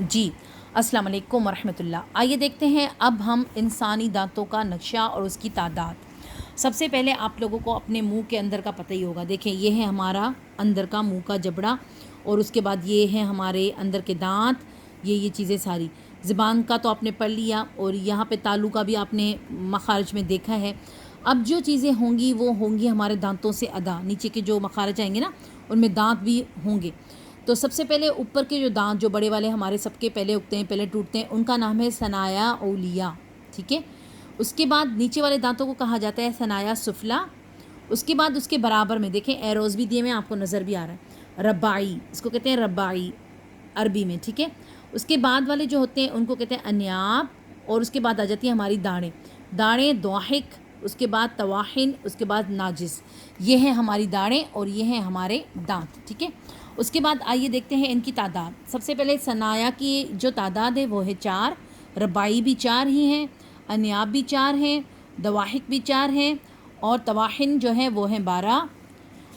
جی السلام علیکم ورحمۃ اللہ۔ آئیے دیکھتے ہیں اب ہم انسانی دانتوں کا نقشہ اور اس کی تعداد۔ سب سے پہلے آپ لوگوں کو اپنے منہ کے اندر کا پتہ ہی ہوگا۔ دیکھیں یہ ہے ہمارا اندر کا منہ کا جبڑا، اور اس کے بعد یہ ہے ہمارے اندر کے دانت، یہ چیزیں ساری۔ زبان کا تو آپ نے پڑھ لیا، اور یہاں پہ تالو کا بھی آپ نے مخارج میں دیکھا ہے۔ اب جو چیزیں ہوں گی وہ ہوں گی ہمارے دانتوں سے ادا، نیچے کے جو مخارج آئیں گے نا ان میں دانت بھی ہوں گے۔ تو سب سے پہلے اوپر کے جو دانت جو بڑے والے ہمارے سب کے پہلے اگتے ہیں، پہلے ٹوٹتے ہیں، ان کا نام ہے ثنایا اولیہ، ٹھیک ہے۔ اس کے بعد نیچے والے دانتوں کو کہا جاتا ہے ثنایا سفلا۔ اس کے بعد اس کے برابر میں دیکھیں ایروز بھی دیے ہوئے آپ کو نظر بھی آ رہا ہے، رباعی، اس کو کہتے ہیں رباعی عربی میں، ٹھیک ہے۔ اس کے بعد والے جو ہوتے ہیں ان کو کہتے ہیں انیاب، اور اس کے بعد آ جاتی ہیں ہماری داڑیں، داڑیں ضاحک، اس کے بعد طواحن، اس کے بعد ناجس۔ یہ ہیں ہماری داڑیں اور یہ ہیں ہمارے دانت، ٹھیک ہے۔ اس کے بعد آئیے دیکھتے ہیں ان کی تعداد۔ سب سے پہلے ثنایا کی جو تعداد ہے وہ ہے 4، رباعی بھی 4 ہی ہیں، انیاب بھی 4 ہیں، ضواحک بھی 4 ہیں، اور طواحن جو ہیں وہ ہیں 12،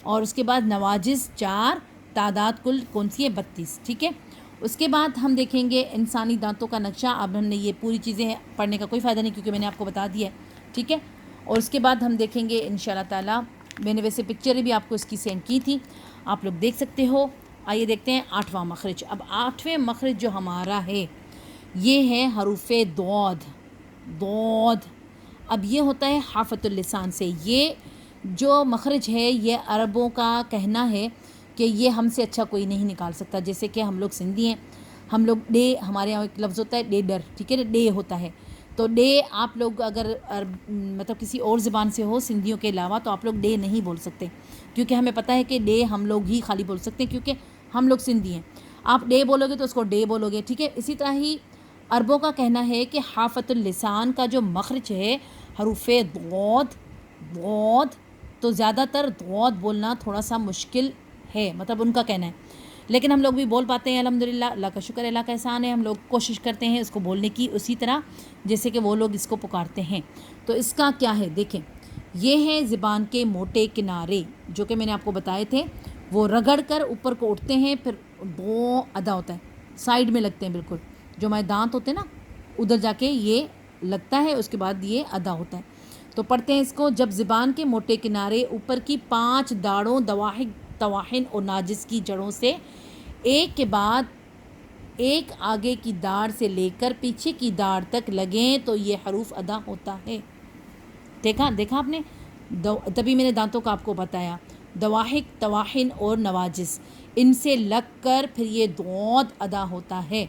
اور اس کے بعد نواجس 4۔ تعداد کل کون سی ہے؟ 32، ٹھیک ہے۔ اس کے بعد ہم دیکھیں گے انسانی دانتوں کا نقشہ۔ اب ہم نے یہ پوری چیزیں پڑھنے کا کوئی فائدہ نہیں کیونکہ میں نے آپ کو بتا دیا ہے، ٹھیک ہے۔ اور اس کے بعد ہم دیکھیں گے انشاءاللہ تعالیٰ، میں نے ویسے پکچریں بھی آپ کو اس کی سینڈ کی تھی، آپ لوگ دیکھ سکتے ہو۔ آئیے دیکھتے ہیں 8واں مخرج۔ اب 8ویں مخرج جو ہمارا ہے یہ ہے حروف ضاد، ضاد۔ اب یہ ہوتا ہے حافۃ اللسان سے۔ یہ جو مخرج ہے یہ عربوں کا کہنا ہے کہ یہ ہم سے اچھا کوئی نہیں نکال سکتا۔ جیسے کہ ہم لوگ سندھی ہیں، ہم لوگ ڈے، ہمارے یہاں ایک لفظ ہوتا ہے ڈیڈر، ٹھیک ہے، ڈے ہوتا ہے، تو ڈے آپ لوگ اگر مطلب کسی اور زبان سے ہو سندھیوں کے علاوہ تو آپ لوگ ڈے نہیں بول سکتے، کیونکہ ہمیں پتہ ہے کہ ڈے ہم لوگ ہی خالی بول سکتے ہیں کیونکہ ہم لوگ سندھی ہیں۔ آپ ڈے بولو گے تو اس کو ڈے بولو گے، ٹھیک ہے۔ اسی طرح ہی عربوں کا کہنا ہے کہ حافۃ اللسان کا جو مخرج ہے حروف ضاد، ضاد، تو زیادہ تر ضاد بولنا تھوڑا سا مشکل ہے، مطلب ان کا کہنا ہے، لیکن ہم لوگ بھی بول پاتے ہیں الحمدللہ، اللہ کا شکر، اللہ کا احسان ہے۔ ہم لوگ کوشش کرتے ہیں اس کو بولنے کی اسی طرح جیسے کہ وہ لوگ اس کو پکارتے ہیں۔ تو اس کا کیا ہے دیکھیں، یہ ہیں زبان کے موٹے کنارے جو کہ میں نے آپ کو بتائے تھے، وہ رگڑ کر اوپر کو اٹھتے ہیں، پھر دو ادا ہوتا ہے، سائیڈ میں لگتے ہیں، بالکل جو ہمارے دانت ہوتے ہیں نا ادھر جا کے یہ لگتا ہے، اس کے بعد یہ ادا ہوتا ہے۔ تو پڑھتے ہیں اس کو، جب زبان کے موٹے کنارے اوپر کی 5 داڑوں ضواحک، طواحن اور ناجس کی جڑوں سے ایک کے بعد ایک آگے کی داڑ سے لے کر پیچھے کی داڑ تک لگیں تو یہ حروف ادا ہوتا ہے۔ دیکھا آپ نے، تبھی میں نے دانتوں کا آپ کو بتایا، ضواحک، طواحن اور نواجس، ان سے لگ کر پھر یہ ضاد ادا ہوتا ہے۔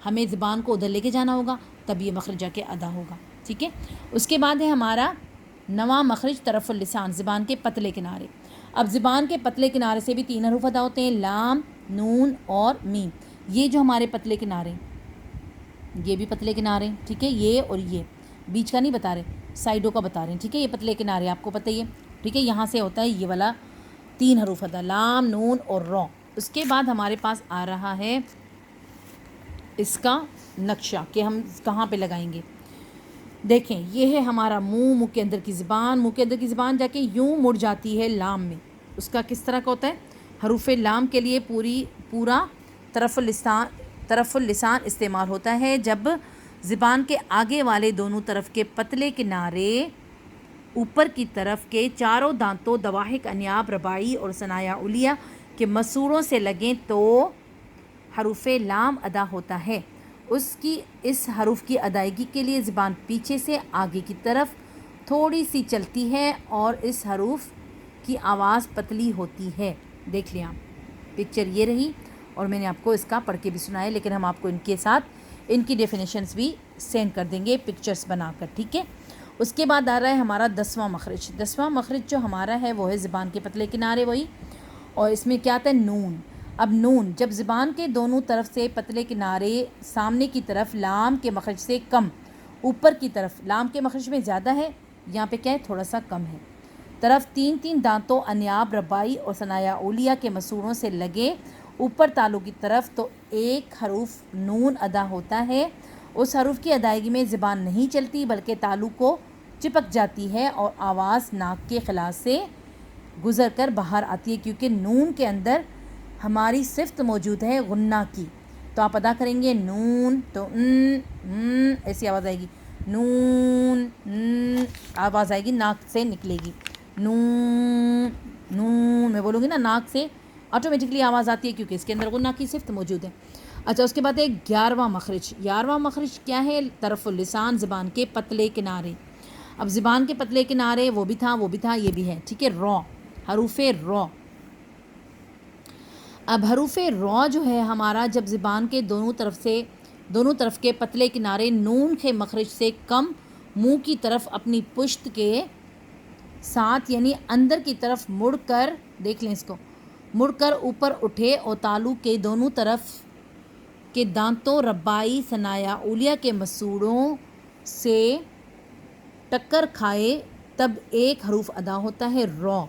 ہمیں زبان کو ادھر لے کے جانا ہوگا تب یہ مخرج جا کے ادا ہوگا، ٹھیک ہے۔ اس کے بعد ہے ہمارا 9واں مخرج طرف اللسان، زبان کے پتلے کنارے۔ اب زبان کے پتلے کنارے سے بھی 3 حروف ادا ہوتے ہیں، لام، نون اور میم۔ یہ جو ہمارے پتلے کنارے، یہ بھی پتلے کنارے، ٹھیک ہے، یہ اور یہ بیچ کا نہیں بتا رہے، سائڈوں کا بتا رہے ہیں، ٹھیک ہے۔ یہ پتلے کنارے آپ کو پتہ ہی ہے، ٹھیک ہے۔ یہاں سے ہوتا ہے یہ والا 3 حروف ادا، لام، نون اور را۔ اس کے بعد ہمارے پاس آ رہا ہے اس کا نقشہ کہ ہم کہاں پہ لگائیں گے۔ دیکھیں یہ ہے ہمارا منہ، منہ کے اندر کی زبان، منہ کے اندر کی زبان جا کے یوں مڑ جاتی ہے لام میں۔ اس کا کس طرح کا ہوتا ہے؟ حروف لام کے لیے پورا طرف اللسان استعمال ہوتا ہے جب زبان کے آگے والے دونوں طرف کے پتلے کنارے اوپر کی طرف کے چاروں دانتوں ضواحک، انیاب، رباعی اور ثنایا اولیہ کے مسوڑوں سے لگیں تو حروف لام ادا ہوتا ہے۔ اس حروف کی ادائیگی کے لیے زبان پیچھے سے آگے کی طرف تھوڑی سی چلتی ہے اور اس حروف کی آواز پتلی ہوتی ہے۔ دیکھ لیں آپ، پکچر یہ رہی، اور میں نے آپ کو اس کا پڑھ کے بھی سنایا، لیکن ہم آپ کو ان کے ساتھ ان کی ڈیفینیشنز بھی سینڈ کر دیں گے پکچرز بنا کر، ٹھیک ہے۔ اس کے بعد آ رہا ہے ہمارا 10واں مخرج۔ 10واں مخرج جو ہمارا ہے وہ ہے زبان کے پتلے کنارے وہی، اور اس میں کیا آتا ہے؟ نون۔ اب نون جب زبان کے دونوں طرف سے پتلے کنارے سامنے کی طرف لام کے مخرج سے کم، اوپر کی طرف لام کے مخرج میں زیادہ ہے، یہاں پہ کیا ہے؟ تھوڑا سا کم ہے، طرف 3 دانتوں انیاب، رباعی اور ثنایا اولیہ کے مسوڑوں سے لگے اوپر تالو کی طرف تو ایک حروف نون ادا ہوتا ہے۔ اس حروف کی ادائیگی میں زبان نہیں چلتی بلکہ تالو کو چپک جاتی ہے اور آواز ناک کے خلا سے گزر کر باہر آتی ہے، کیونکہ نون کے اندر ہماری صفت موجود ہے غنہ کی، تو آپ ادا کریں گے نون تو ایسی آواز آئے گی، نون آواز آئے گی، ناک سے نکلے گی، نون نون میں بولوں گی نا ناک سے آٹومیٹکلی آواز آتی ہے کیونکہ اس کے اندر غنہ کی صفت موجود ہے۔ اچھا اس کے بعد ہے 11واں مخرج۔ 11واں مخرج کیا ہے؟ طرف اللسان، زبان کے پتلے کنارے۔ اب زبان کے پتلے کنارے وہ بھی تھا یہ بھی ہے، ٹھیک ہے، رو، حروف رو۔ اب حروف رو جو ہے ہمارا جب زبان کے دونوں طرف کے پتلے کنارے نون کے مخرج سے کم منہ کی طرف اپنی پشت کے ساتھ یعنی اندر کی طرف مڑ کر، دیکھ لیں اس کو، مڑ کر اوپر اٹھے اور تالو کے دونوں طرف کے دانتوں ربائی ثنایا اولیہ کے مسوڑوں سے ٹکر کھائے تب ایک حروف ادا ہوتا ہے رو۔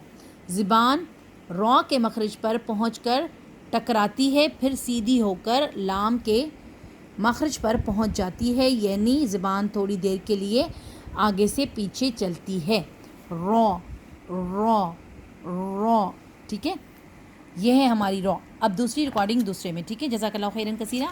زبان رو کے مخرج پر پہنچ کر ٹکراتی ہے، پھر سیدھی ہو کر لام کے مخرج پر پہنچ جاتی ہے، یعنی زبان تھوڑی دیر کے لیے آگے سے پیچھے چلتی ہے، رو رو رو، ٹھیک ہے، یہ ہے ہماری رو۔ اب دوسری ریکارڈنگ دوسرے میں، ٹھیک ہے، جزاک اللہ خیرن کثیرہ۔